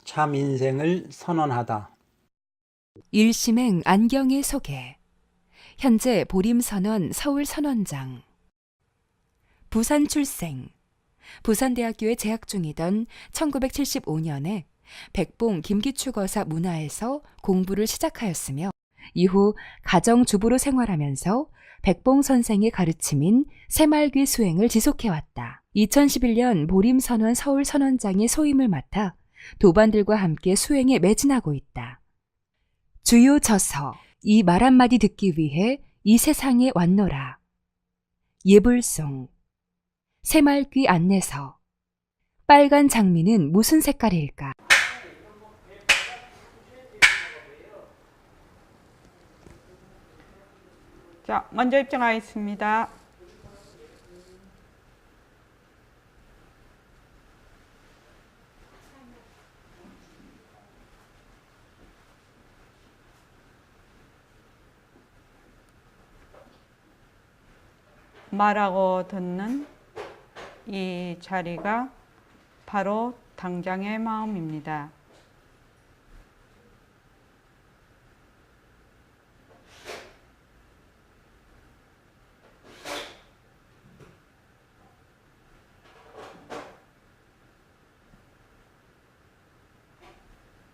참 인생을 선언하다. 일심행 안경의 소개. 현재 보림선원 서울선원장. 부산 출생. 부산대학교에 재학 중이던 1975년에 백봉 김기추거사 문화에서 공부를 시작하였으며 이후 가정주부로 생활하면서 백봉 선생의 가르침인 새말귀 수행을 지속해왔다. 2011년 보림선원 서울선원장이 소임을 맡아 도반들과 함께 수행에 매진하고 있다. 주요 저서. 이 말 한마디 듣기 위해 이 세상에 왔노라. 예불송. 새말귀 안내서. 빨간 장미는 무슨 색깔일까? 자, 먼저 입장하겠습니다. 말하고 듣는 이 자리가 바로 당장의 마음입니다.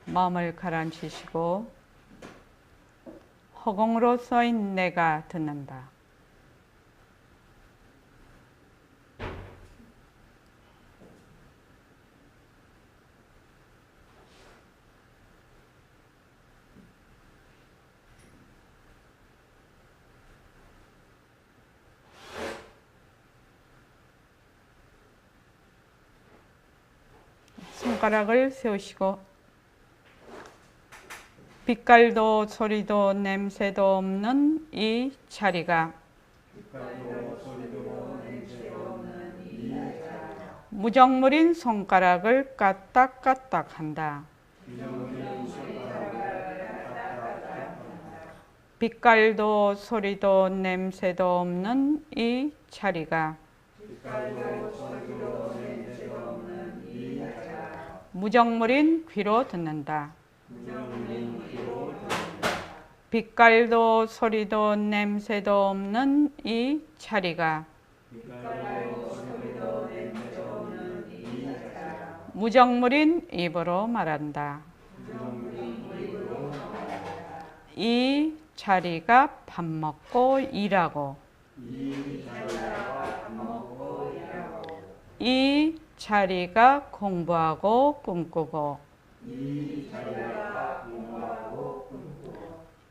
마음을 가라앉히시고 허공으로 써인 내가 듣는다. 손가락을 세우시고 빛깔도 소리도 냄새도 없는 이 자리가 무정물인 손가락을 까딱까딱 한다. 빛깔도 소리도 냄새도 없는 이 자리가 무정물인 귀로 듣는다. 빛깔도 소리도 냄새도 없는 이 자리가 무정물인 입으로 말한다. 이 자리가 밥 먹고 일하고 이 자리가 공부하고 꿈꾸고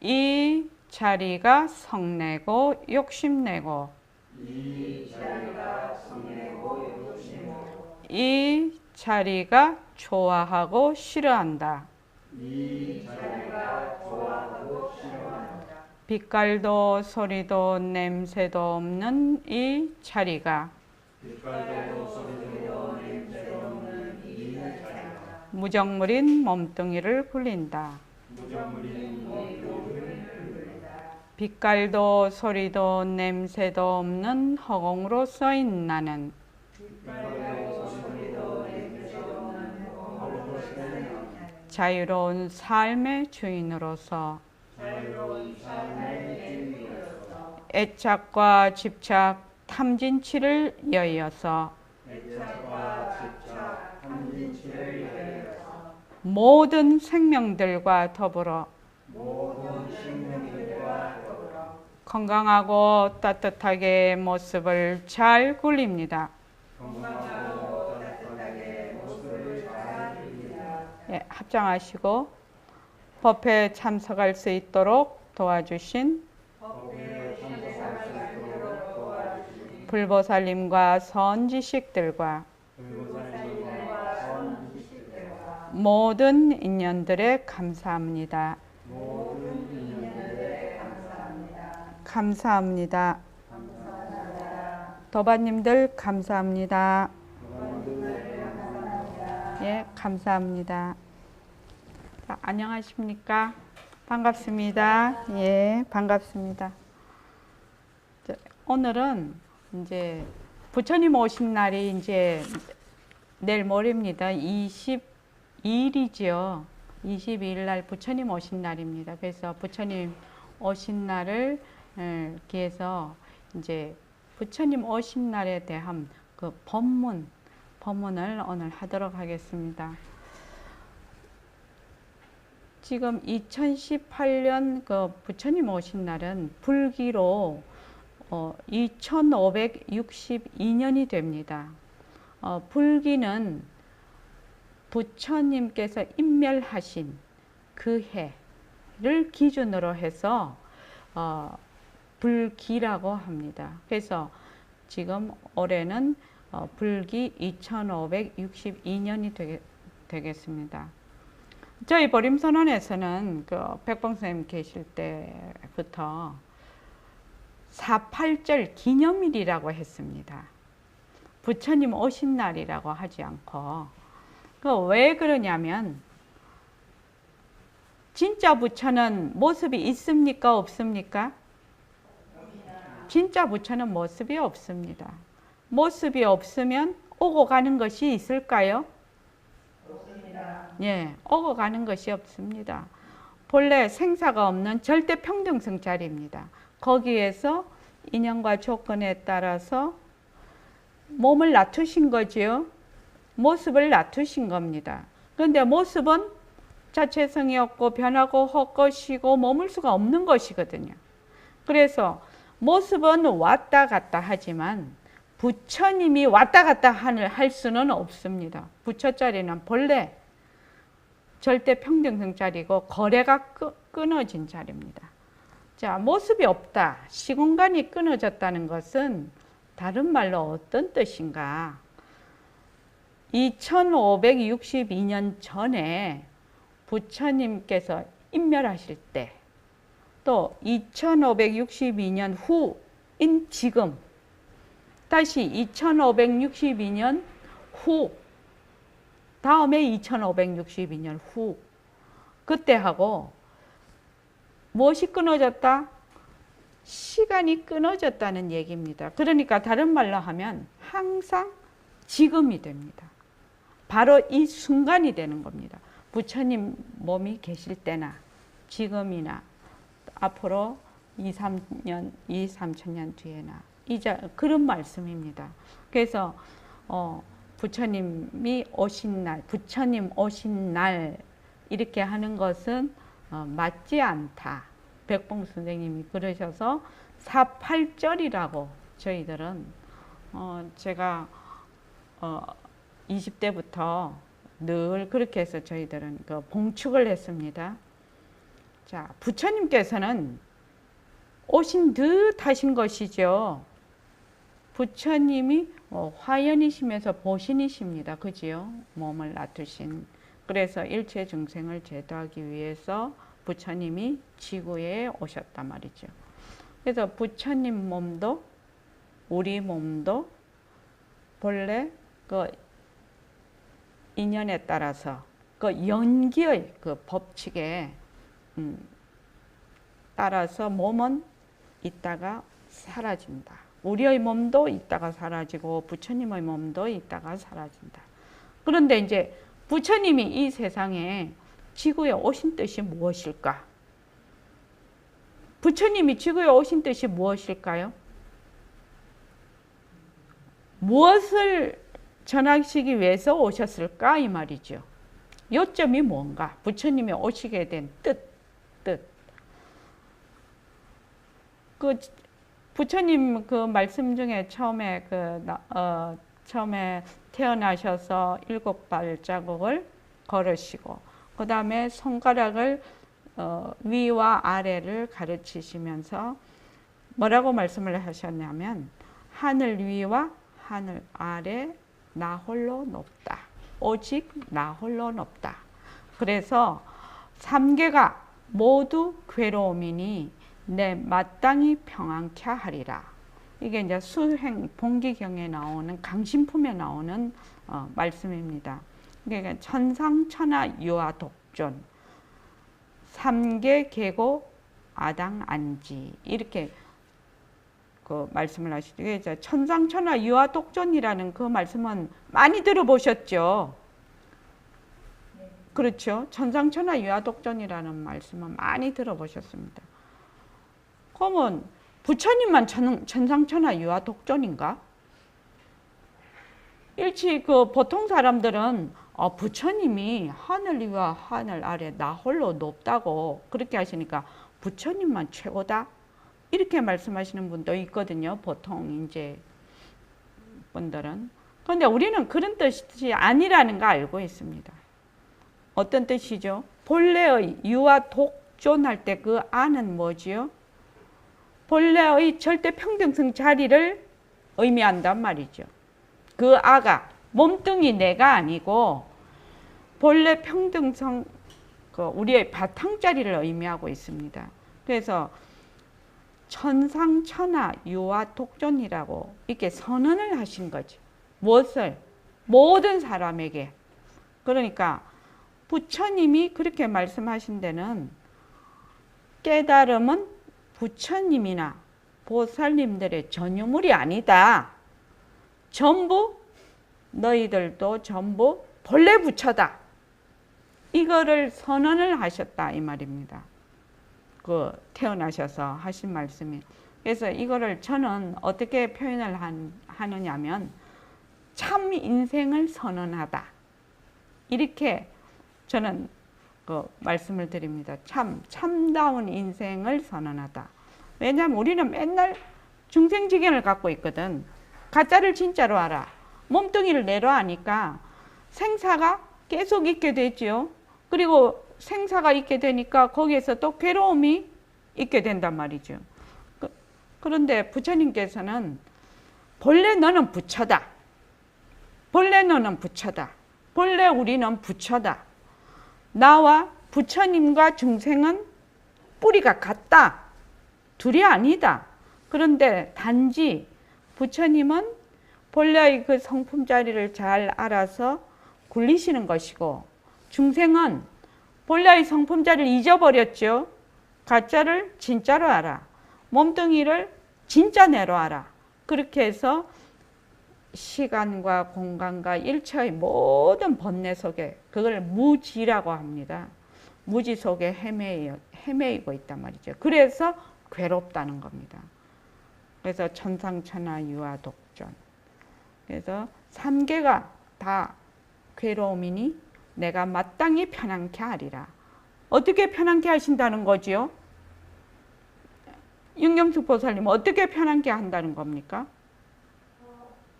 이 자리가 성내고 욕심내고 이 자리가 좋아하고 싫어한다. 빛깔도 소리도 냄새도 없는 이 자리가 무정물인 몸뚱이를 굴린다. 빛깔도 소리도 냄새도 없는 허공으로 써인 나는 자유로운 삶의 주인으로서 애착과 집착, 탐진치를 여의어서 모든 생명들과 더불어 건강하고 따뜻하게 모습을 잘 굴립니다. 예, 합장하시고 법회에 참석할 수 있도록 도와주신 불보살님과 선지식들과 모든 인연들에 감사합니다. 감사합니다. 도반님들 감사합니다. 예, 감사합니다. 자, 안녕하십니까? 반갑습니다. 예, 반갑습니다. 자, 오늘은 이제 부처님 오신 날이 이제 내일 모레입니다. 22일이지요. 22일 날 부처님 오신 날입니다. 그래서 부처님 오신 날을 기해서 이제 부처님 오신 날에 대한 그 법문을 오늘 하도록 하겠습니다. 지금 2018년 그 부처님 오신 날은 불기로 2562년이 됩니다. 불기는 부처님께서 인멸하신 그 해를 기준으로 해서 불기라고 합니다. 그래서 지금 올해는 불기 2562년이 되겠습니다. 저희 보림선언에서는 그 백봉선생님 계실 때부터 48절 기념일이라고 했습니다. 부처님 오신 날이라고 하지 않고, 왜 그러냐면 진짜 부처는 모습이 있습니까? 없습니까? 진짜 부처는 모습이 없습니다. 모습이 없으면 오고 가는 것이 있을까요? 없습니다. 예, 오고 가는 것이 없습니다. 본래 생사가 없는 절대 평등성 자리입니다. 거기에서 인연과 조건에 따라서 몸을 놔두신 거지요. 모습을 놔두신 겁니다. 그런데 모습은 자체성이 없고 변하고 헛것이고 머물 수가 없는 것이거든요. 그래서 모습은 왔다 갔다 하지만 부처님이 왔다 갔다 할 수는 없습니다. 부처 자리는 본래 절대 평등성 자리고 거래가 끊어진 자리입니다. 자, 모습이 없다, 시공간이 끊어졌다는 것은 다른 말로 어떤 뜻인가? 2562년 전에 부처님께서 인멸하실 때, 또 2562년 후인 지금, 다시 2562년 후, 다음에 2562년 후, 그때하고 무엇이 끊어졌다? 시간이 끊어졌다는 얘기입니다. 그러니까 다른 말로 하면 항상 지금이 됩니다. 바로 이 순간이 되는 겁니다. 부처님 몸이 계실 때나 지금이나 앞으로 2, 3천 뒤에나 그런 말씀입니다. 그래서 부처님이 오신 날, 부처님 오신 날 이렇게 하는 것은 맞지 않다. 백봉 선생님이 그러셔서 48절이라고 저희들은 제가 20대부터 늘 그렇게 해서 저희들은 그 봉축을 했습니다. 자, 부처님께서는 오신 듯 하신 것이죠. 부처님이 화연이시면서 보신이십니다. 그지요? 몸을 놔두신. 그래서 일체 중생을 제도하기 위해서 부처님이 지구에 오셨단 말이죠. 그래서 부처님 몸도 우리 몸도 본래 그 인연에 따라서 그 연기의 그 법칙에 따라서 몸은 있다가 사라진다. 우리의 몸도 있다가 사라지고 부처님의 몸도 있다가 사라진다. 그런데 이제 부처님이 이 세상에 지구에 오신 뜻이 무엇일까? 부처님이 지구에 오신 뜻이 무엇일까요? 무엇을 전하시기 위해서 오셨을까? 이 말이죠. 요점이 뭔가? 부처님이 오시게 된 뜻. 그 부처님 그 말씀 중에 처음에 처음에 태어나셔서 7발자국을 걸으시고, 그 다음에 손가락을 위와 아래를 가르치시면서 뭐라고 말씀을 하셨냐면, 하늘 위와 하늘 아래 나 홀로 높다. 오직 나 홀로 높다. 그래서 삼계가 모두 괴로움이니 내 마땅히 평안케 하리라. 이게 이제 수행 봉기경에 나오는 강신품에 나오는 말씀입니다. 그러니까 천상천하 유아 독존, 삼계 계고 아당 안지, 이렇게 그 말씀을 하시죠. 이제 천상천하 유아 독존이라는 그 말씀은 많이 들어보셨죠? 그렇죠. 천상천하 유아독존이라는 말씀은 많이 들어보셨습니다. 그러면 부처님만 천상천하 유아독존인가? 일치 보통 사람들은 부처님이 하늘 위와 하늘 아래 나 홀로 높다고 그렇게 하시니까 부처님만 최고다 이렇게 말씀하시는 분도 있거든요. 보통 이제 분들은. 그런데 우리는 그런 뜻이 아니라는 거 알고 있습니다. 어떤 뜻이죠? 본래의 유아 독존할 때 그 아는 뭐지요? 본래의 절대 평등성 자리를 의미한단 말이죠. 그 아가 몸뚱이 내가 아니고 본래 평등성 우리의 바탕자리를 의미하고 있습니다. 그래서 천상천하 유아 독존이라고 이렇게 선언을 하신 거죠. 무엇을? 모든 사람에게. 그러니까 부처님이 그렇게 말씀하신 데는 깨달음은 부처님이나 보살님들의 전유물이 아니다. 전부 너희들도 전부 본래 부처다. 이거를 선언을 하셨다 이 말입니다. 태어나셔서 하신 말씀이. 그래서 이거를 저는 어떻게 표현을 하느냐면 참 인생을 선언하다. 이렇게 저는 말씀을 드립니다. 참다운 인생을 선언하다. 왜냐하면 우리는 맨날 중생지견을 갖고 있거든. 가짜를 진짜로 알아. 몸뚱이를 내로 아니까 생사가 계속 있게 되죠. 그리고 생사가 있게 되니까 거기에서 또 괴로움이 있게 된단 말이죠. 그런데 부처님께서는 본래 너는 부처다. 본래 너는 부처다. 본래 우리는 부처다. 나와 부처님과 중생은 뿌리가 같다. 둘이 아니다. 그런데 단지 부처님은 본래의 그 성품 자리를 잘 알아서 굴리시는 것이고 중생은 본래의 성품 자리를 잊어버렸죠. 가짜를 진짜로 알아. 몸뚱이를 진짜 내로 알아. 그렇게 해서 시간과 공간과 일체의 모든 번뇌 속에 그걸 무지라고 합니다. 무지 속에 헤매이고 있단 말이죠. 그래서 괴롭다는 겁니다. 그래서 천상천하 유아독존. 그래서 3개가 다 괴로움이니 내가 마땅히 편안케 하리라. 어떻게 편안케 하신다는 거지요? 윤경숙 보살님 어떻게 편안케 한다는 겁니까?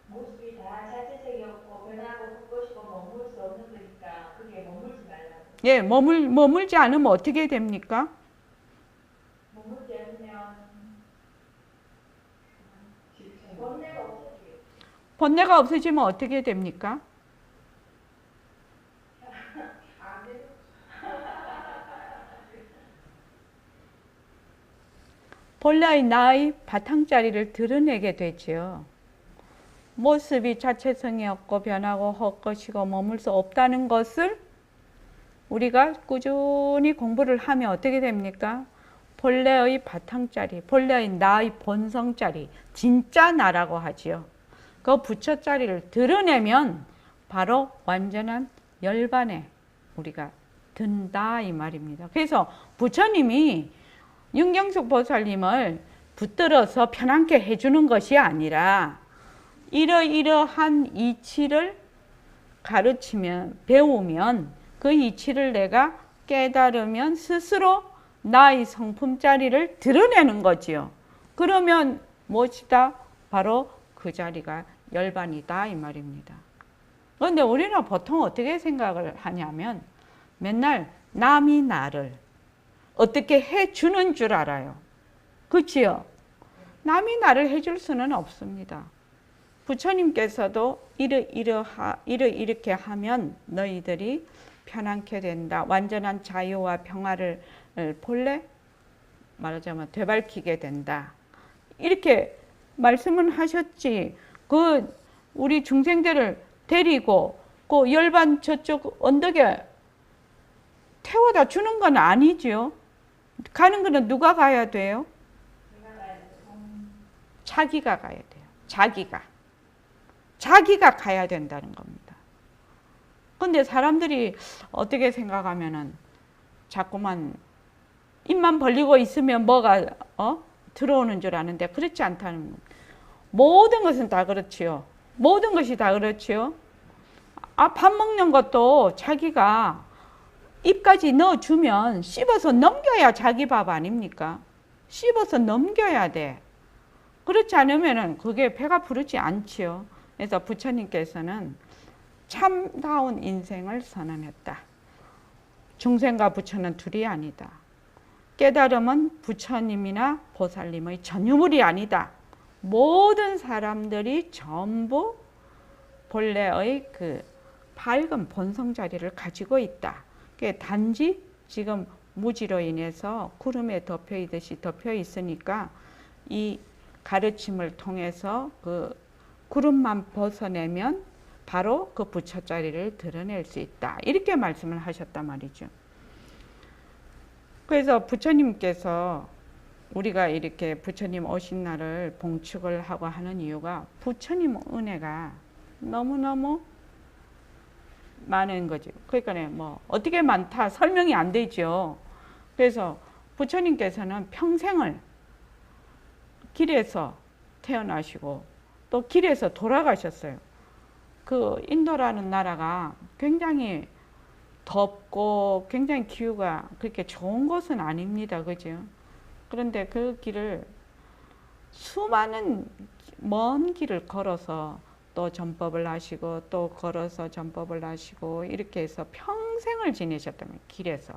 모습이 다 자체적이었고 변하고 그것이고 머물 수 없는 거니까 그게 머물지 말라고. 예, 머물지 않으면 어떻게 됩니까? 머물지 않으면 번뇌가 없어지겠죠. 번뇌가 없어지면 어떻게 됩니까? 안 돼요. 본래의 나의 바탕자리를 드러내게 되지요. 모습이 자체성이 없고 변하고 헛것이고 머물 수 없다는 것을 우리가 꾸준히 공부를 하면 어떻게 됩니까? 본래의 바탕자리, 본래의 나의 본성자리, 진짜 나라고 하지요. 그 부처자리를 드러내면 바로 완전한 열반에 우리가 든다 이 말입니다. 그래서 부처님이 윤경숙 보살님을 붙들어서 편안케 해주는 것이 아니라 이러이러한 이치를 가르치면 배우면 그 이치를 내가 깨달으면 스스로 나의 성품자리를 드러내는 거지요. 그러면 무엇이다? 바로 그 자리가 열반이다 이 말입니다. 그런데 우리는 보통 어떻게 생각을 하냐면 맨날 남이 나를 어떻게 해주는 줄 알아요. 그렇지요? 남이 나를 해줄 수는 없습니다. 부처님께서도 이렇게 하면 너희들이 편안케 된다. 완전한 자유와 평화를 본래 말하자면 되밟히게 된다. 이렇게 말씀은 하셨지. 우리 중생들을 데리고 그 열반 저쪽 언덕에 태워다 주는 건 아니죠. 가는 거는 누가 가야 돼요? 자기가 가야 돼요. 자기가 가야 된다는 겁니다. 근데 사람들이 어떻게 생각하면은 자꾸만 입만 벌리고 있으면 뭐가 들어오는 줄 아는데 그렇지 않다는, 모든 것은 다 그렇지요. 모든 것이 다 그렇지요. 밥 먹는 것도 자기가 입까지 넣어주면 씹어서 넘겨야 자기 밥 아닙니까? 씹어서 넘겨야 돼. 그렇지 않으면 그게 배가 부르지 않지요. 그래서 부처님께서는 참다운 인생을 선언했다. 중생과 부처는 둘이 아니다. 깨달음은 부처님이나 보살님의 전유물이 아니다. 모든 사람들이 전부 본래의 그 밝은 본성 자리를 가지고 있다. 단지 지금 무지로 인해서 구름에 덮여 있듯이 덮여 있으니까 이 가르침을 통해서 그 구름만 벗어내면 바로 그 부처 자리를 드러낼 수 있다. 이렇게 말씀을 하셨단 말이죠. 그래서 부처님께서 우리가 이렇게 부처님 오신 날을 봉축을 하고 하는 이유가 부처님 은혜가 너무너무 많은 거죠. 그러니까 뭐 어떻게 많다 설명이 안 되죠. 그래서 부처님께서는 평생을 길에서 태어나시고 또 길에서 돌아가셨어요. 그 인도라는 나라가 굉장히 덥고 굉장히 기후가 그렇게 좋은 곳은 아닙니다. 그죠? 그런데 그 길을 수많은 먼 길을 걸어서 또 전법을 하시고 또 걸어서 전법을 하시고 이렇게 해서 평생을 지내셨다면 길에서.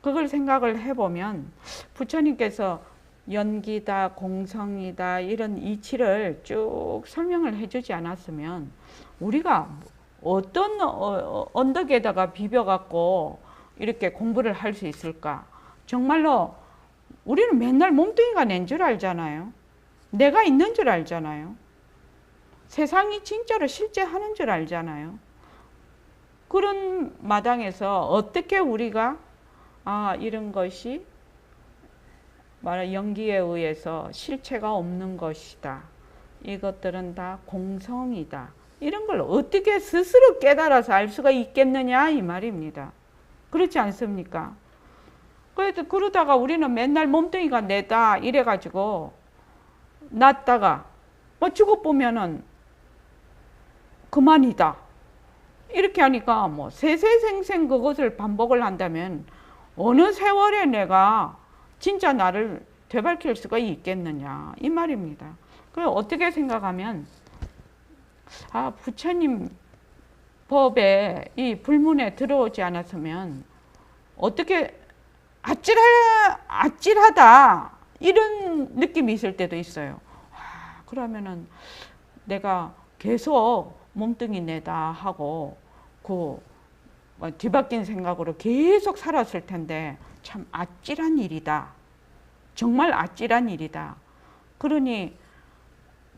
그걸 생각을 해보면 부처님께서 연기다 공성이다 이런 이치를 쭉 설명을 해주지 않았으면 우리가 어떤 언덕에다가 비벼갖고 이렇게 공부를 할 수 있을까? 정말로 우리는 맨날 몸뚱이가 낸 줄 알잖아요. 내가 있는 줄 알잖아요. 세상이 진짜로 실제 하는 줄 알잖아요. 그런 마당에서 어떻게 우리가 이런 것이 말하 연기에 의해서 실체가 없는 것이다. 이것들은 다 공성이다. 이런 걸 어떻게 스스로 깨달아서 알 수가 있겠느냐 이 말입니다. 그렇지 않습니까? 그래도 그러다가 우리는 맨날 몸뚱이가 내다 이래가지고 놨다가 뭐 죽어보면은 그만이다. 이렇게 하니까 뭐 세세생생 그것을 반복을 한다면 어느 세월에 내가 진짜 나를 되밝힐 수가 있겠느냐 이 말입니다. 그래서 어떻게 생각하면 부처님 법에 이 불문에 들어오지 않았으면 어떻게 아찔하다 이런 느낌이 있을 때도 있어요. 그러면은 내가 계속 몸뚱이 내다 하고 그 뒤바뀐 생각으로 계속 살았을 텐데 참 아찔한 일이다. 정말 아찔한 일이다. 그러니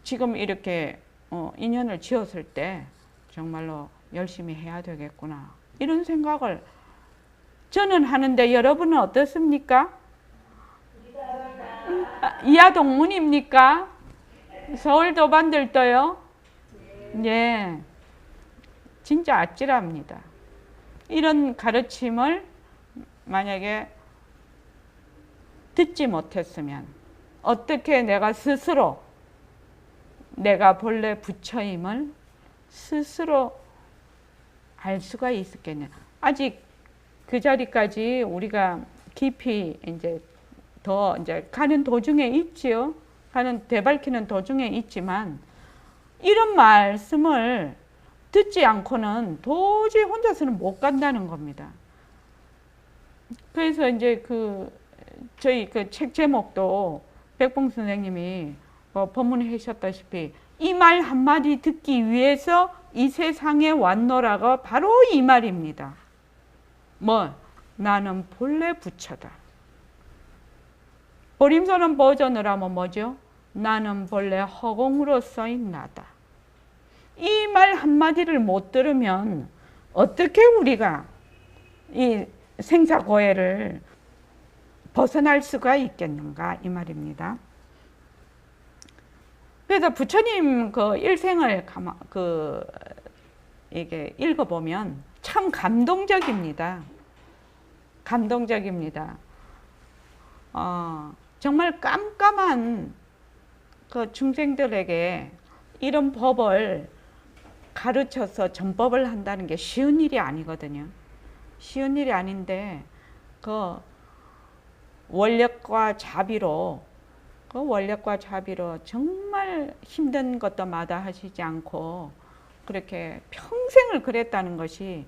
지금 이렇게 인연을 지었을 때 정말로 열심히 해야 되겠구나. 이런 생각을 저는 하는데 여러분은 어떻습니까? 이하 동문입니까? 서울 도반들도요? 예. 진짜 아찔합니다. 이런 가르침을 만약에 듣지 못했으면 어떻게 내가 스스로 내가 본래 부처임을 스스로 알 수가 있었겠냐. 아직 그 자리까지 우리가 깊이 이제 더 이제 가는 도중에 있지요. 되밟히는 도중에 있지만 이런 말씀을 듣지 않고는 도저히 혼자서는 못 간다는 겁니다. 그래서 이제 저희 그 책 제목도 백봉 선생님이 법문을 하셨다시피 이 말 한마디 듣기 위해서 이 세상에 왔노라가 바로 이 말입니다. 나는 본래 부처다. 보림선언 버전을 하면 뭐죠? 나는 본래 허공으로서인 나다. 이 말 한마디를 못 들으면 어떻게 우리가 이 생사고해를 벗어날 수가 있겠는가 이 말입니다. 그래서 부처님 그 일생을 이게 읽어보면 참 감동적입니다. 감동적입니다. 정말 깜깜한 그 중생들에게 이런 법을 가르쳐서 전법을 한다는 게 쉬운 일이 아니거든요. 쉬운 일이 아닌데 그 원력과 자비로 정말 힘든 것도 마다하시지 않고 그렇게 평생을 그랬다는 것이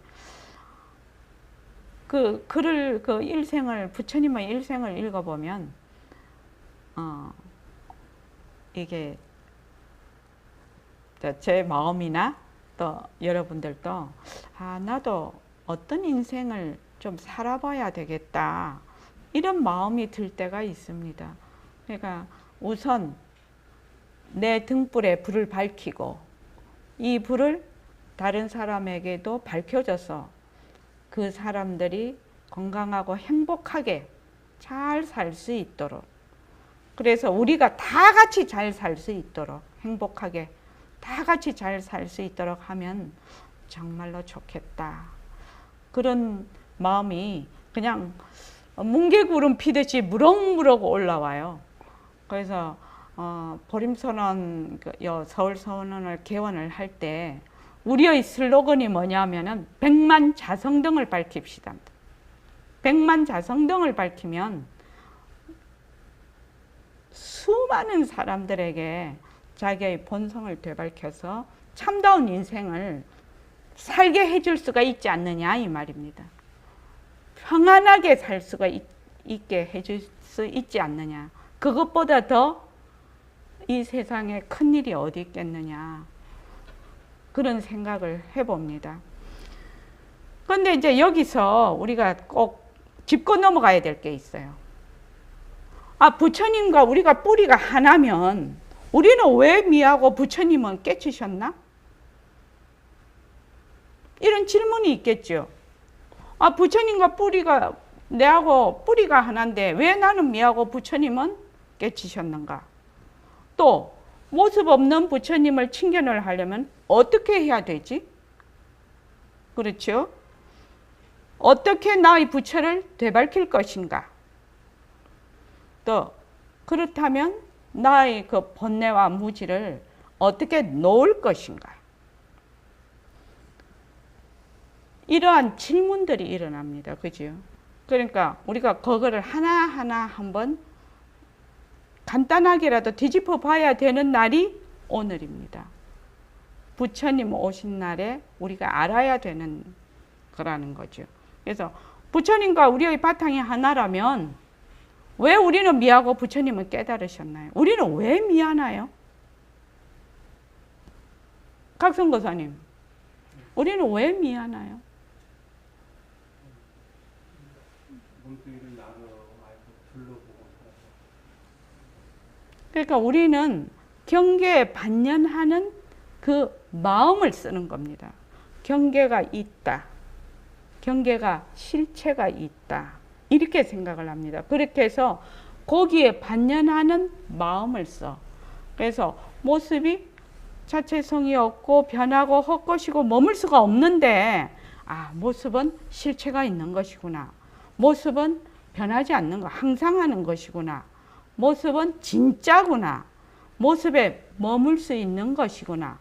그 글을 그 일생을 부처님의 일생을 읽어보면 이게 제 마음이나 또 여러분들도 나도 어떤 인생을 좀 살아봐야 되겠다 이런 마음이 들 때가 있습니다. 그러니까 우선 내 등불에 불을 밝히고 이 불을 다른 사람에게도 밝혀줘서 그 사람들이 건강하고 행복하게 잘 살 수 있도록, 그래서 우리가 다 같이 잘 살 수 있도록, 행복하게 다 같이 잘 살 수 있도록 하면 정말로 좋겠다. 그런 마음이 그냥 뭉게구름 피듯이 무럭무럭 올라와요. 그래서 보림선언, 서울선언을 개원을 할 때 우리의 슬로건이 뭐냐면은 100만 자성등을 밝힙시다. 100만 자성등을 밝히면 수많은 사람들에게 자기의 본성을 되밝혀서 참다운 인생을 살게 해줄 수가 있지 않느냐 이 말입니다. 평안하게 살 수가 있게 해줄 수 있지 않느냐. 그것보다 더 이 세상에 큰일이 어디 있겠느냐. 그런 생각을 해봅니다. 그런데 이제 여기서 우리가 꼭 짚고 넘어가야 될 게 있어요. 부처님과 우리가 뿌리가 하나면 우리는 왜 미하고 부처님은 깨치셨나? 이런 질문이 있겠죠. 부처님과 뿌리가, 내하고 뿌리가 하나인데 왜 나는 미하고 부처님은 깨치셨는가? 또 모습 없는 부처님을 칭견을 하려면 어떻게 해야 되지? 그렇죠? 어떻게 나의 부처를 되밝힐 것인가? 또 그렇다면 나의 그 본내와 무지를 어떻게 놓을 것인가? 이러한 질문들이 일어납니다. 그죠? 그러니까 우리가 그거를 하나하나 한번 간단하게라도 뒤집어 봐야 되는 날이 오늘입니다. 부처님 오신 날에 우리가 알아야 되는 거라는 거죠. 그래서 부처님과 우리의 바탕이 하나라면 왜 우리는 미하고 부처님은 깨달으셨나요? 우리는 왜 미하나요? 각성거사님, 우리는 왜 미하나요? 그러니까 우리는 경계에 반연하는 그 마음을 쓰는 겁니다. 경계가 있다. 경계가 실체가 있다. 이렇게 생각을 합니다. 그렇게 해서 거기에 반연하는 마음을 써. 그래서 모습이 자체성이 없고 변하고 헛것이고 머물 수가 없는데 모습은 실체가 있는 것이구나. 모습은 변하지 않는 거, 항상 하는 것이구나. 모습은 진짜구나. 모습에 머물 수 있는 것이구나.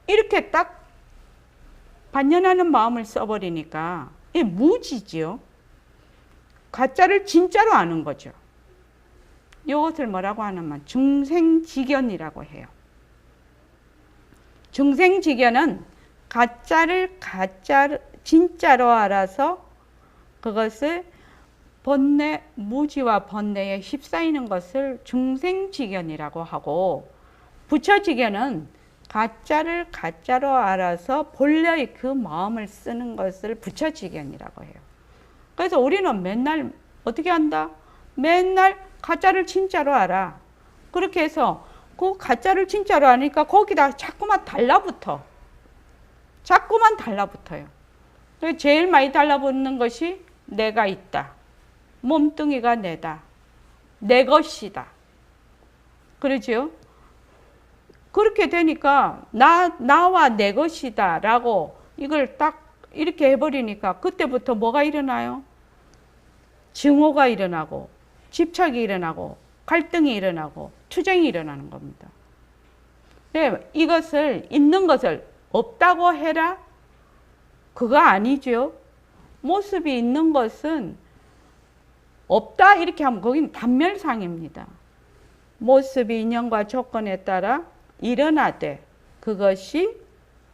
이렇게 딱 반연하는 마음을 써버리니까 이게 무지지요. 가짜를 진짜로 아는 거죠. 이것을 뭐라고 하냐면 중생지견이라고 해요. 중생지견은 가짜를 진짜로 알아서 그것을 번뇌, 무지와 번뇌에 휩싸이는 것을 중생지견이라고 하고, 부처지견은 가짜를 가짜로 알아서 본래의 그 마음을 쓰는 것을 부처지견이라고 해요. 그래서 우리는 맨날 어떻게 한다? 맨날 가짜를 진짜로 알아. 그렇게 해서 그 가짜를 진짜로 아니까 거기다 자꾸만 달라붙어. 자꾸만 달라붙어요. 제일 많이 달라붙는 것이 내가 있다. 몸뚱이가 내다. 내 것이다. 그러죠? 그렇게 되니까 나와 내 것이다 라고 이걸 딱 이렇게 해버리니까 그때부터 뭐가 일어나요? 증오가 일어나고 집착이 일어나고 갈등이 일어나고 투쟁이 일어나는 겁니다. 네, 이것을 있는 것을 없다고 해라? 그거 아니죠. 모습이 있는 것은 없다 이렇게 하면 거긴 단멸상입니다. 모습이 인연과 조건에 따라 일어나되 그것이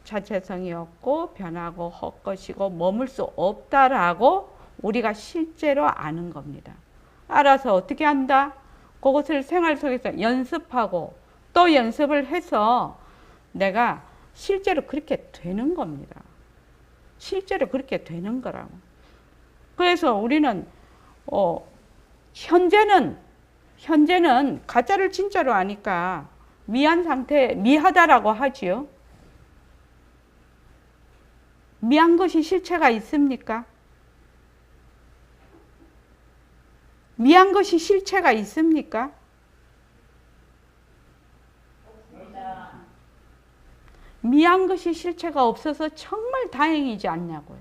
자체성이 없고 변하고 헛것이고 머물 수 없다라고 우리가 실제로 아는 겁니다. 알아서 어떻게 한다? 그것을 생활 속에서 연습하고 또 연습을 해서 내가 실제로 그렇게 되는 겁니다. 실제로 그렇게 되는 거라고. 그래서 우리는 현재는 가짜를 진짜로 아니까 미한 상태, 미하다라고 하지요. 미한 것이 실체가 있습니까? 미한 것이 실체가 있습니까? 미한 것이 실체가 없어서 정말 다행이지 않냐고요.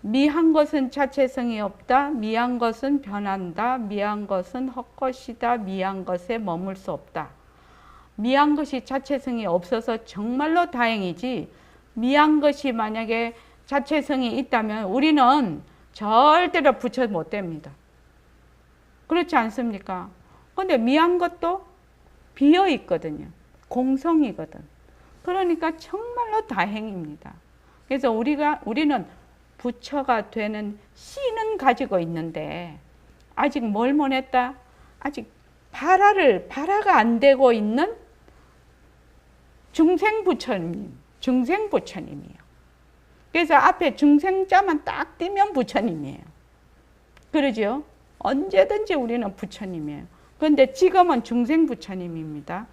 미한 것은 자체성이 없다. 미한 것은 변한다. 미한 것은 헛것이다. 미한 것에 머물 수 없다. 미한 것이 자체성이 없어서 정말로 다행이지, 미한 것이 만약에 자체성이 있다면 우리는 절대로 부처 못 됩니다. 그렇지 않습니까? 그런데 미한 것도 비어 있거든요. 공성이거든. 그러니까 정말로 다행입니다. 그래서 우리는 부처가 되는 씨는 가지고 있는데 아직 뭘 못했다? 아직 발화가 안 되고 있는 중생부처님이에요. 그래서 앞에 중생자만 딱 띄면 부처님이에요. 그러죠? 언제든지 우리는 부처님이에요. 그런데 지금은 중생부처님입니다.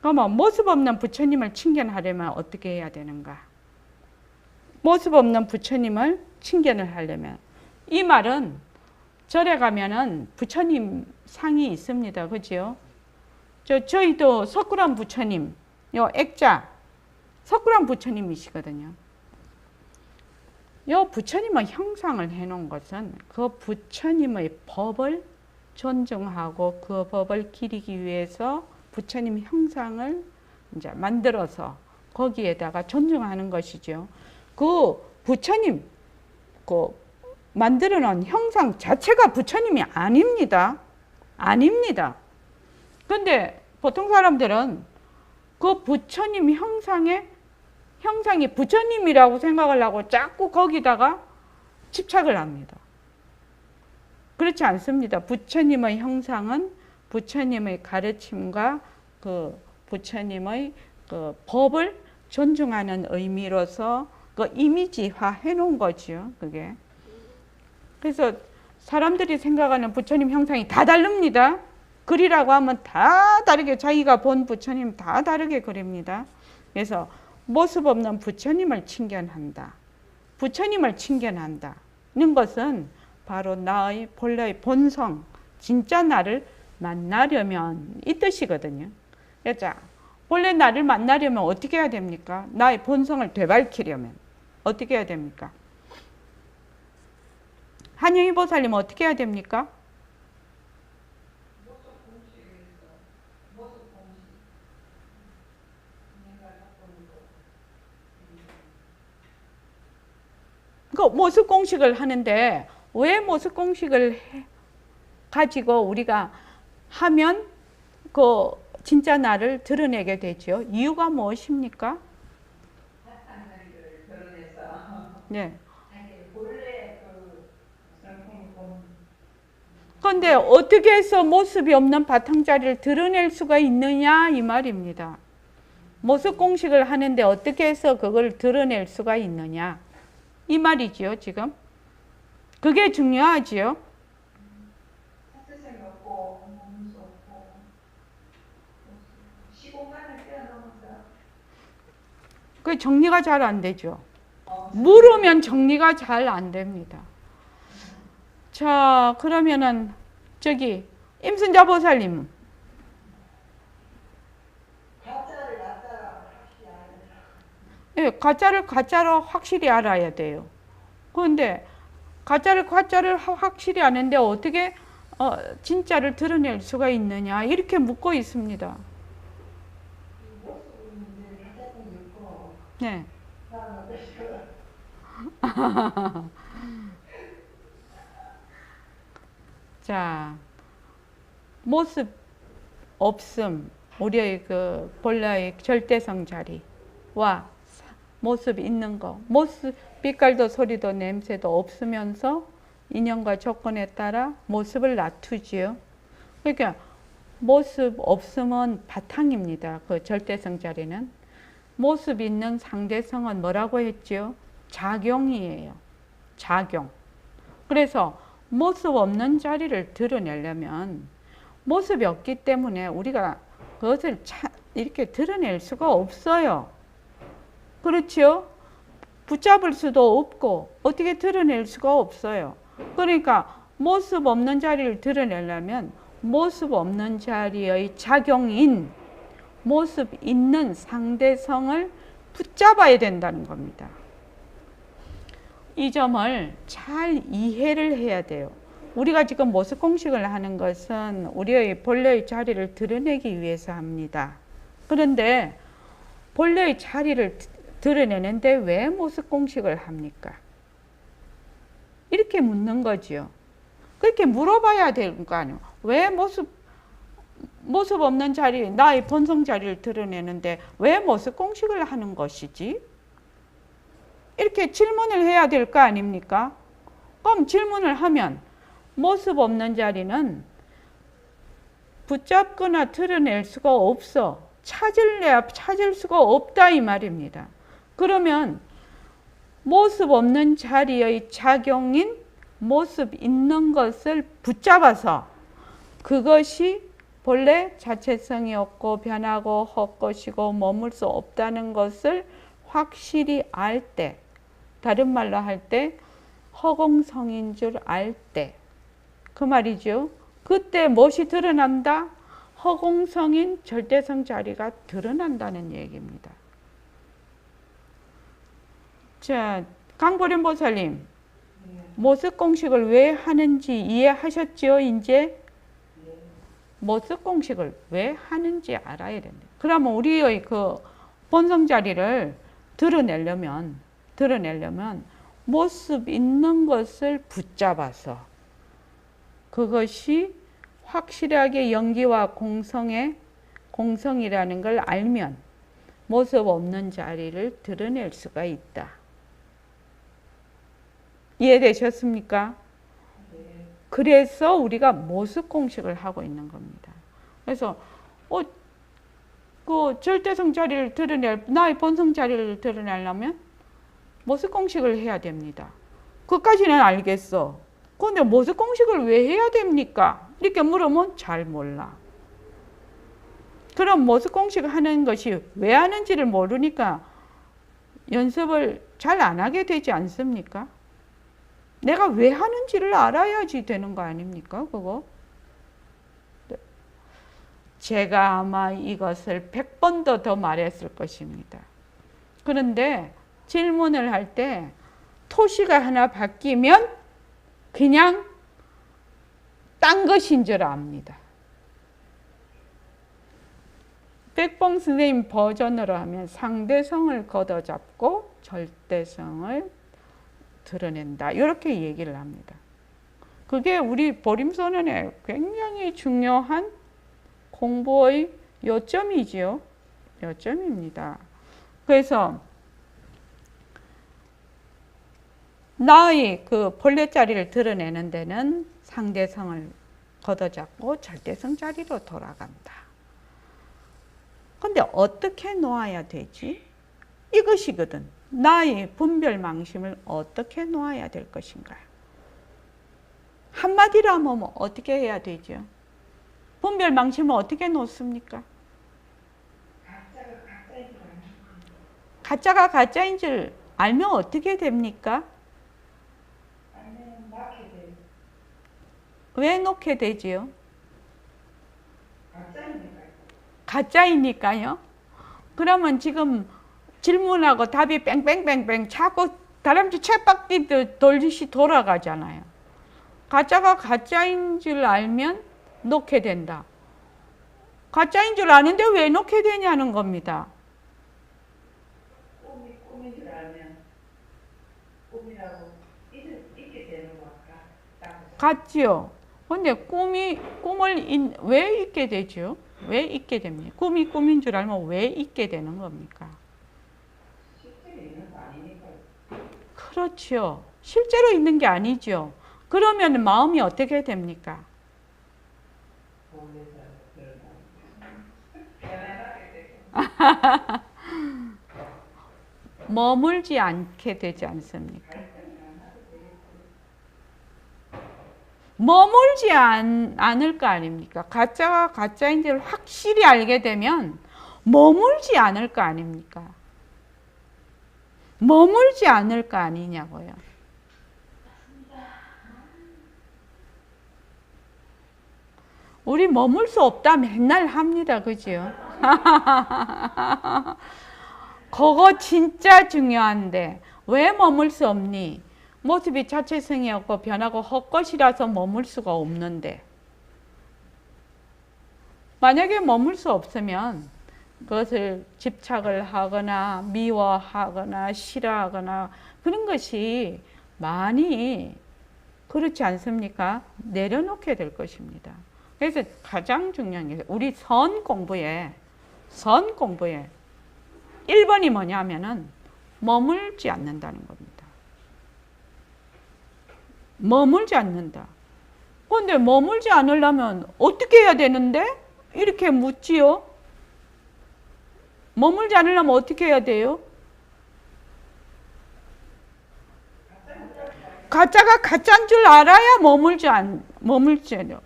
그러면 모습 없는 부처님을 칭견하려면 어떻게 해야 되는가? 모습 없는 부처님을 칭견을 하려면, 이 말은 절에 가면은 부처님 상이 있습니다. 그죠? 저희도 석굴암 부처님, 요 액자, 석굴암 부처님이시거든요. 요 부처님의 형상을 해놓은 것은 그 부처님의 법을 존중하고 그 법을 기리기 위해서 부처님 형상을 이제 만들어서 거기에다가 존중하는 것이죠. 그 부처님, 만들어 놓은 형상 자체가 부처님이 아닙니다. 아닙니다. 근데 보통 사람들은 그 부처님 형상이 부처님이라고 생각을 하고 자꾸 거기다가 집착을 합니다. 그렇지 않습니다. 부처님의 형상은 부처님의 가르침과 그 부처님의 그 법을 존중하는 의미로서 그 이미지화 해놓은 거죠. 그게. 그래서 사람들이 생각하는 부처님 형상이 다 다릅니다. 그리라고 하면 다 다르게, 자기가 본 부처님 다 다르게 그립니다. 그래서 모습 없는 부처님을 칭견한다. 부처님을 칭견한다는 것은 바로 나의 본래의 본성, 진짜 나를 만나려면 이 뜻이거든요. 자, 본래 나를 만나려면 어떻게 해야 됩니까? 나의 본성을 되밟히려면 어떻게 해야 됩니까? 한영희 보살님은 어떻게 해야 됩니까? 그 모습 공식을 하는데 왜 모습 공식을 가지고 우리가 하면 그 진짜 나를 드러내게 되죠? 이유가 무엇입니까? 네. 그런데 어떻게 해서 모습이 없는 바탕자리를 드러낼 수가 있느냐 이 말입니다. 모습 공식을 하는데 어떻게 해서 그걸 드러낼 수가 있느냐 이 말이지요. 지금 그게 중요하지요. 그 정리가 잘 안 되죠. 물으면 정리가 잘 안 됩니다. 자, 그러면은 저기 임순자 보살님, 예, 가짜를 가짜로 확실히 알아야 돼요. 그런데 가짜를 확실히 아는데 어떻게 진짜를 드러낼 수가 있느냐 이렇게 묻고 있습니다. 네. 자, 모습 없음, 우리의 그 본래의 절대성 자리와 모습 있는 거, 모습 빛깔도 소리도 냄새도 없으면서 인연과 조건에 따라 모습을 낮추지요. 그러니까 모습 없음은 바탕입니다. 그 절대성 자리는. 모습 있는 상대성은 뭐라고 했지요? 작용이에요. 작용. 그래서 모습 없는 자리를 드러내려면 모습이 없기 때문에 우리가 그것을 이렇게 드러낼 수가 없어요. 그렇죠? 붙잡을 수도 없고 어떻게 드러낼 수가 없어요. 그러니까 모습 없는 자리를 드러내려면 모습 없는 자리의 작용인 모습 있는 상대성을 붙잡아야 된다는 겁니다. 이 점을 잘 이해를 해야 돼요. 우리가 지금 모습 공식을 하는 것은 우리의 본래의 자리를 드러내기 위해서 합니다. 그런데 본래의 자리를 드러내는데 왜 모습 공식을 합니까? 이렇게 묻는 거지요. 그렇게 물어봐야 되는 거 아니에요. 왜 모습 없는 자리, 나의 본성 자리를 드러내는데 왜 모습 공식을 하는 것이지? 이렇게 질문을 해야 될 거 아닙니까? 그럼 질문을 하면 모습 없는 자리는 붙잡거나 드러낼 수가 없어. 찾을 수가 없다 이 말입니다. 그러면 모습 없는 자리의 작용인 모습 있는 것을 붙잡아서 그것이 본래 자체성이 없고 변하고 헛것이고 머물 수 없다는 것을 확실히 알 때, 다른 말로 할 때 허공성인 줄 알 때, 그 말이죠. 그때 무엇이 드러난다? 허공성인 절대성 자리가 드러난다는 얘기입니다. 자, 강보련 보살님, 모습 공식을 왜 하는지 이해하셨죠? 이제 모습 공식을 왜 하는지 알아야 됩니다. 그러면 우리의 그 본성 자리를 드러내려면 모습 있는 것을 붙잡아서 그것이 확실하게 영기와 공성이라는 걸 알면 모습 없는 자리를 드러낼 수가 있다. 이해되셨습니까? 그래서 우리가 모습 공식을 하고 있는 겁니다. 그래서 그 절대성 자리를 나의 본성 자리를 드러내려면 모습 공식을 해야 됩니다. 그까지는 알겠어. 그런데 모습 공식을 왜 해야 됩니까? 이렇게 물으면 잘 몰라. 그럼 모습 공식을 하는 것이 왜 하는지를 모르니까 연습을 잘 안 하게 되지 않습니까? 내가 왜 하는지를 알아야지 되는 거 아닙니까? 그거? 제가 아마 이것을 100번도 더 말했을 것입니다. 그런데 질문을 할 때 토시가 하나 바뀌면 그냥 딴 것인 줄 압니다. 백봉 선생님 버전으로 하면 상대성을 걷어잡고 절대성을 드러낸다. 이렇게 얘기를 합니다. 그게 우리 보림선언의 굉장히 중요한 공부의 요점이지요. 요점입니다. 그래서 나의 그 본래 자리를 드러내는 데는 상대성을 걷어잡고 절대성 자리로 돌아간다. 근데 어떻게 놓아야 되지? 이것이거든. 나의 분별 망심을 어떻게 놓아야 될 것인가? 한마디로 하면 어떻게 해야 되죠? 분별 망심을 어떻게 놓습니까? 가짜가 가짜인 줄 알면 어떻게 됩니까? 왜 놓게 되지요? 가짜이니까요. 그러면 지금 질문하고 답이 뺑뺑뺑뺑 자꾸 다람쥐 쳇바퀴 돌듯이 돌아가잖아요. 가짜가 가짜인 줄 알면 놓게 된다. 가짜인 줄 아는데 왜 놓게 되냐는 겁니다. 꿈인 줄 알면 꿈이라고 잊게 되는 걸까? 같지요. 근데 꿈을 왜 잊게 되죠? 왜 잊게 됩니까? 꿈이 꿈인 줄 알면 왜 잊게 되는 겁니까? 실제로 있는 거 아니니까. 그렇죠. 실제로 있는 게 아니죠. 그러면 마음이 어떻게 됩니까? 머물지 않게 되지 않습니까? 머물지 않을 거 아닙니까? 가짜가 가짜인지를 확실히 알게 되면 머물지 않을 거 아닙니까? 머물지 않을 거 아니냐고요. 우리 머물 수 없다 맨날 합니다. 그죠? 그거 진짜 중요한데 왜 머물 수 없니? 모습이 자체성이 없고 변하고 헛것이라서 머물 수가 없는데 만약에 머물 수 없으면 그것을 집착을 하거나 미워하거나 싫어하거나 그런 것이 많이 그렇지 않습니까? 내려놓게 될 것입니다. 그래서 가장 중요한 게 우리 선 공부에 1번이 뭐냐면은 머물지 않는다는 겁니다. 머물지 않는다. 그런데 머물지 않으려면 어떻게 해야 되는데? 이렇게 묻지요. 머물지 않으려면 어떻게 해야 돼요? 가짜가 가짜인 줄 알아야 머물지 않아요.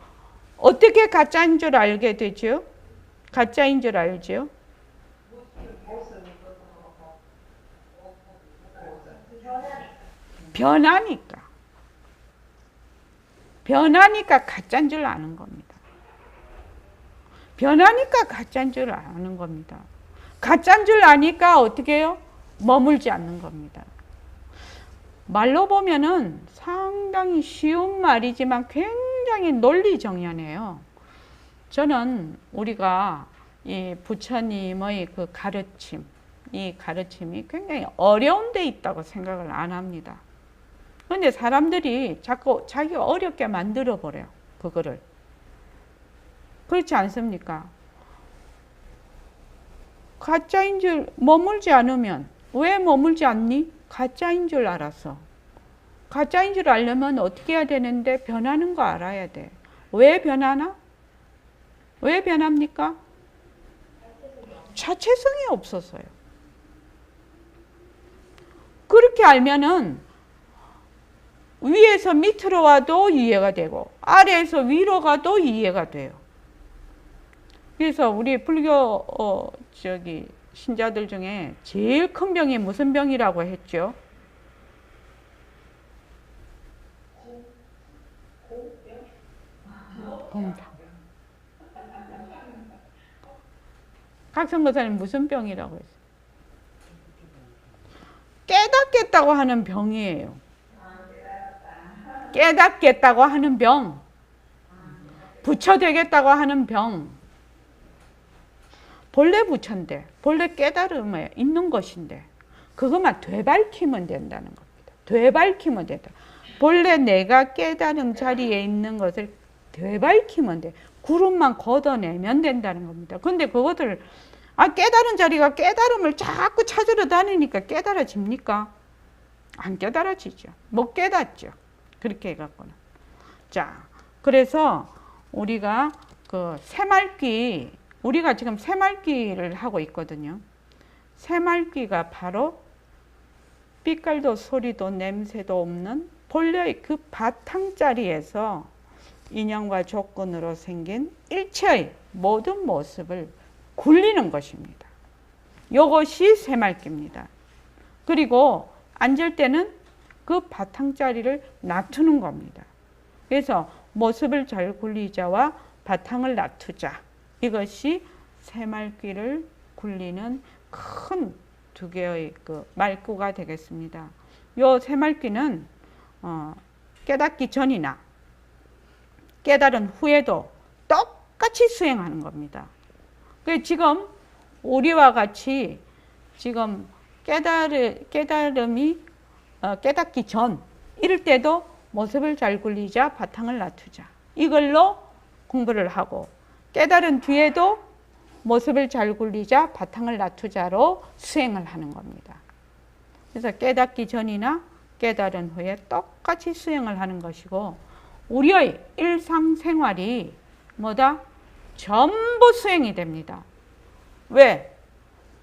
어떻게 가짜인 줄 알게 되죠? 가짜인 줄 알죠? 변하니까 가짜인 줄 아는 겁니다. 변하니까 가짜인 줄 아는 겁니다. 가짜인 줄 아니까 어떻게 해요? 머물지 않는 겁니다. 말로 보면은 상당히 쉬운 말이지만 굉장히 논리정연해요. 저는 우리가 이 부처님의 그 가르침, 이 가르침이 굉장히 어려운 데 있다고 생각을 안 합니다. 그런데 사람들이 자꾸 자기가 어렵게 만들어 버려요. 그거를. 그렇지 않습니까? 가짜인 줄 머물지 않으면 왜 머물지 않니? 가짜인 줄 알았어. 가짜인 줄 알려면 어떻게 해야 되는데 변하는 거 알아야 돼. 왜 변하나? 왜 변합니까? 자체성이 없어서요. 그렇게 알면은 위에서 밑으로 와도 이해가 되고 아래에서 위로 가도 이해가 돼요. 그래서 우리 불교 신자들 중에 제일 큰 병이 무슨 병이라고 했죠? 공병. 각성거사님 무슨 병이라고 했어요? 깨닫겠다고 하는 병이에요. 깨닫겠다고 하는 병. 부처 되겠다고 하는 병. 본래 부처인데, 본래 깨달음에 있는 것인데 그것만 되밟히면 된다는 겁니다. 되밟히면 된다. 본래 내가 깨달음 자리에 있는 것을 되밟히면 돼. 구름만 걷어내면 된다는 겁니다. 근데 그것을 깨달은 자리가 깨달음을 자꾸 찾으러 다니니까 깨달아집니까? 안 깨달아지죠. 못 깨닫죠. 그렇게 해갖고는. 자, 그래서 우리가 그 새말귀, 우리가 지금 새말귀를 하고 있거든요. 새말귀가 바로 빛깔도 소리도 냄새도 없는 본래의 그 바탕자리에서 인연과 조건으로 생긴 일체의 모든 모습을 굴리는 것입니다. 이것이 새말귀입니다. 그리고 앉을 때는 그 바탕자리를 놔두는 겁니다. 그래서 모습을 잘 굴리자와 바탕을 놔두자. 이것이 새말귀를 굴리는 큰 두 개의 그 말구가 되겠습니다. 요 새말귀는 깨닫기 전이나 깨달은 후에도 똑같이 수행하는 겁니다. 그 지금 우리와 같이 지금 깨달음이 깨닫기 전 이럴 때도 모습을 잘 굴리자 바탕을 놔두자 이걸로 공부를 하고, 깨달은 뒤에도 모습을 잘 굴리자 바탕을 놔두자로 수행을 하는 겁니다. 그래서 깨닫기 전이나 깨달은 후에 똑같이 수행을 하는 것이고, 우리의 일상생활이 뭐다? 전부 수행이 됩니다. 왜?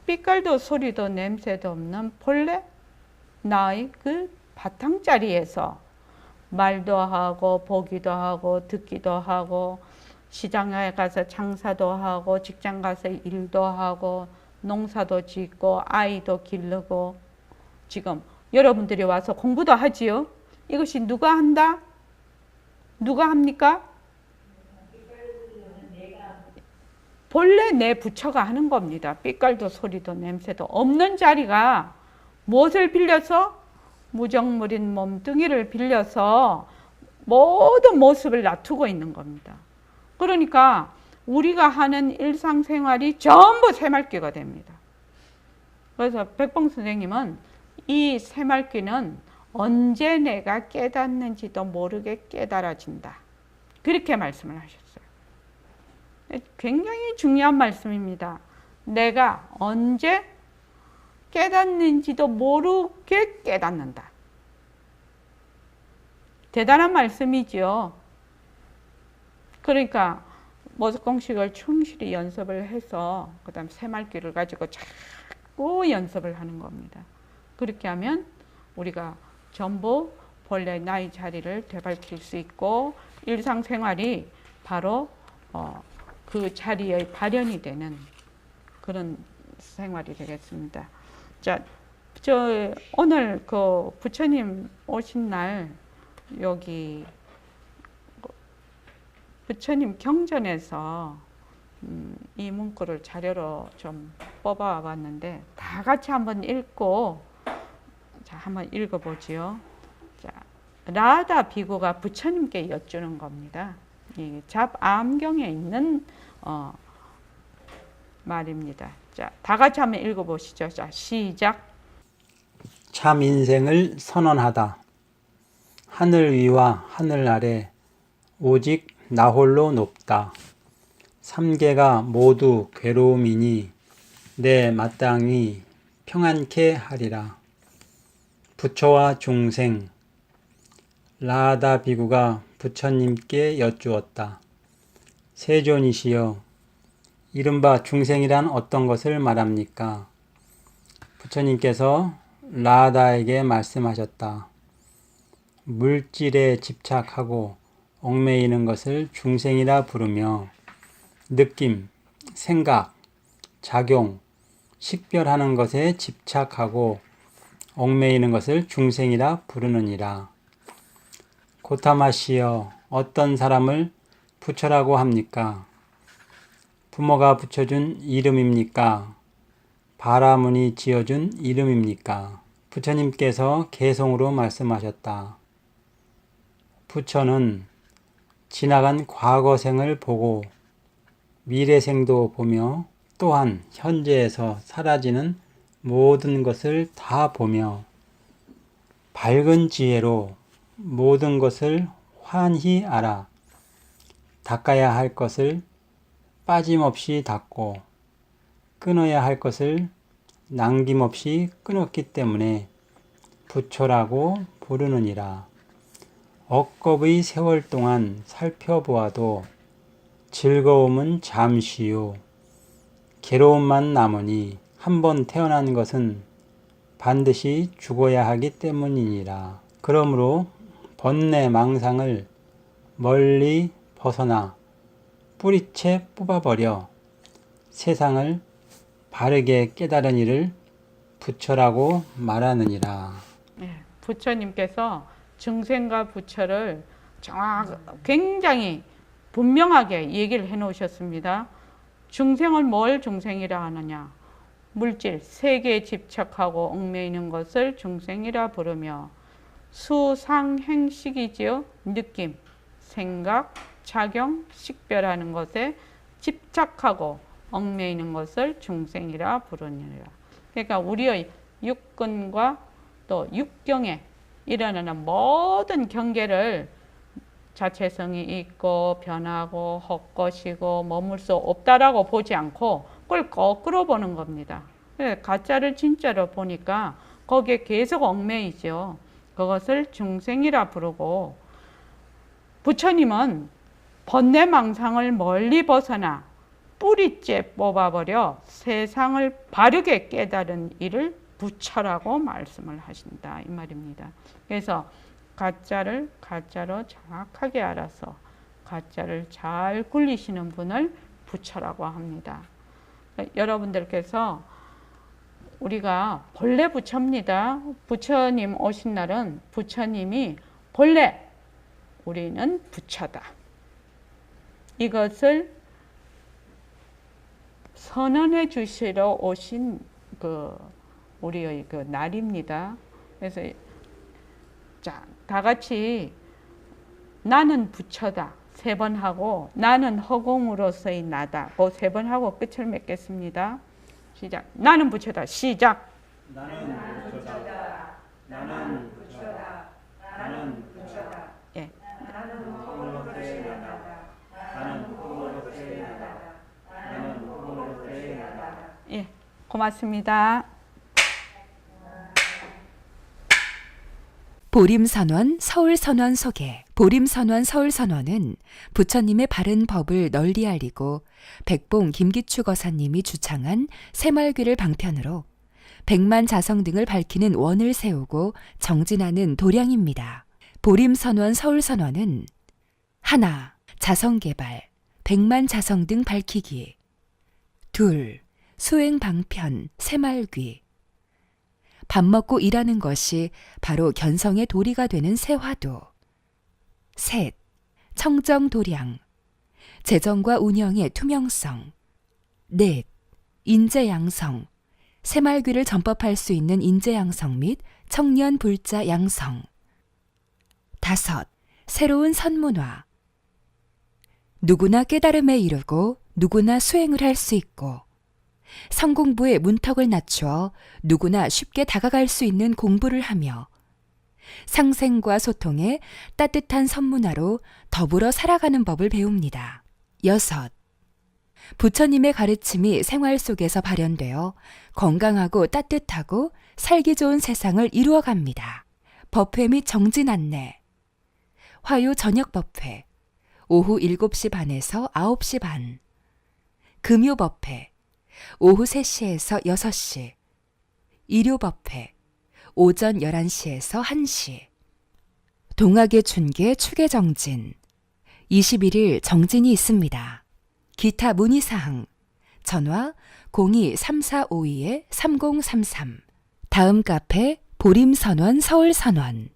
빛깔도 소리도 냄새도 없는 본래 나의 그 바탕자리에서 말도 하고 보기도 하고 듣기도 하고 시장에 가서 장사도 하고 직장 가서 일도 하고 농사도 짓고 아이도 기르고 지금 여러분들이 와서 공부도 하지요. 이것이 누가 한다? 누가 합니까? 본래 내 부처가 하는 겁니다. 빛깔도 소리도 냄새도 없는 자리가 무엇을 빌려서? 무정물인 몸뚱이를 빌려서 모든 모습을 놔두고 있는 겁니다. 그러니까 우리가 하는 일상생활이 전부 새말귀가 됩니다. 그래서 백봉 선생님은 이 새말귀는 언제 내가 깨닫는지도 모르게 깨달아진다. 그렇게 말씀을 하셨어요. 굉장히 중요한 말씀입니다. 내가 언제 깨닫는지도 모르게 깨닫는다. 대단한 말씀이죠. 그러니까 모습공식을 충실히 연습을 해서 그 다음 새말귀를 가지고 자꾸 연습을 하는 겁니다. 그렇게 하면 우리가 전부 본래 나의 자리를 되밟힐 수 있고 일상생활이 바로 그 자리의 발현이 되는 그런 생활이 되겠습니다. 자, 오늘 그 부처님 오신 날 여기 부처님 경전에서 이 문구를 자료로 좀 뽑아 봤는데 다 같이 한번 읽고 자, 한번 읽어보지요. 자, 라다 비구가 부처님께 여쭈는 겁니다. 이 잡암경에 있는 말입니다. 자, 다 같이 한번 읽어보시죠. 자, 시작. 참 인생을 선언하다. 하늘 위와 하늘 아래 오직 나 홀로 높다. 삼계가 모두 괴로움이니 내 마땅히 평안케 하리라. 부처와 중생. 라하다 비구가 부처님께 여쭈었다. 세존이시여, 이른바 중생이란 어떤 것을 말합니까? 부처님께서 라하다에게 말씀하셨다. 물질에 집착하고 얽매이는 것을 중생이라 부르며 느낌, 생각, 작용, 식별하는 것에 집착하고 얽매이는 것을 중생이라 부르느니라. 고타마시여, 어떤 사람을 부처라고 합니까? 부모가 붙여준 이름입니까? 바라문이 지어준 이름입니까? 부처님께서 개송으로 말씀하셨다. 부처는 지나간 과거생을 보고 미래생도 보며 또한 현재에서 사라지는 모든 것을 다 보며 밝은 지혜로 모든 것을 환히 알아 닦아야 할 것을 빠짐없이 닦고 끊어야 할 것을 남김없이 끊었기 때문에 부처라고 부르느니라. 억겁의 세월 동안 살펴보아도 즐거움은 잠시요 괴로움만 남으니 한번 태어난 것은 반드시 죽어야 하기 때문이니라. 그러므로 번뇌 망상을 멀리 벗어나 뿌리채 뽑아버려 세상을 바르게 깨달은 이를 부처라고 말하느니라. 네, 부처님께서 중생과 부처를 굉장히 분명하게 얘기를 해 놓으셨습니다. 중생을 뭘 중생이라 하느냐? 물질 세계에 집착하고 얽매이는 것을 중생이라 부르며 수상행식이지요. 느낌, 생각, 작용, 식별하는 것에 집착하고 얽매이는 것을 중생이라 부르니라. 그러니까 우리의 육근과 또 육경에 일어나는 모든 경계를 자체성이 있고 변하고 헛것이고 머물 수 없다라고 보지 않고 그걸 거꾸로 보는 겁니다. 가짜를 진짜로 보니까 거기에 계속 얽매이죠. 그것을 중생이라 부르고 부처님은 번뇌망상을 멀리 벗어나 뿌리째 뽑아버려 세상을 바르게 깨달은 이를 부처라고 말씀을 하신다 이 말입니다. 그래서 가짜를 가짜로 정확하게 알아서 가짜를 잘 굴리시는 분을 부처라고 합니다. 여러분들께서 우리가 본래 부처입니다. 부처님 오신 날은 부처님이 본래 우리는 부처다. 이것을 선언해 주시러 오신 우리의 날입니다. 그래서 자, 다 같이 나는 부처다. 3번 하고 나는 허공으로서의 나다. 그 3번 하고 끝을 맺겠습니다. 시작. 나는 부처다. 시작. 나는 부처다. 나는 부처다. 나는 부처다. 예. 나는 허공으로서의 나다. 나는 허공으로서의 나다. 나는 허공으로서의 나다. 예. 고맙습니다. 보림선원 서울선원 소개. 보림선원 서울선원은 부처님의 바른 법을 널리 알리고 백봉 김기추 거사님이 주창한 새말귀를 방편으로 백만 자성 등을 밝히는 원을 세우고 정진하는 도량입니다. 보림선원 서울선원은 하나, 자성개발, 백만 자성 등 밝히기. 둘, 수행 방편, 새말귀. 밥 먹고 일하는 것이 바로 견성의 도리가 되는 새화도. 셋, 청정도량, 재정과 운영의 투명성. 넷, 인재양성, 새말귀를 전법할 수 있는 인재양성 및 청년불자 양성. 다섯, 새로운 선문화. 누구나 깨달음에 이르고 누구나 수행을 할 수 있고 성공부의 문턱을 낮추어 누구나 쉽게 다가갈 수 있는 공부를 하며 상생과 소통의 따뜻한 선문화로 더불어 살아가는 법을 배웁니다. 여섯, 부처님의 가르침이 생활 속에서 발현되어 건강하고 따뜻하고 살기 좋은 세상을 이루어갑니다. 법회 및 정진 안내. 화요 저녁 법회, 오후 7시 반에서 9시 반. 금요 법회, 오후 3시에서 6시. 일요 법회, 오전 11시에서 1시. 동학의 춘계 추계 정진. 21일 정진이 있습니다. 기타 문의사항. 전화 02-3452-3033. 다음 카페 보림선원 서울선원.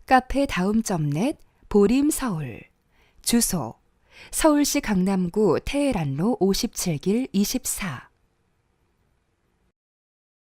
카페 다음.net 보림서울. 주소 서울시 강남구 태해란로 57길 24.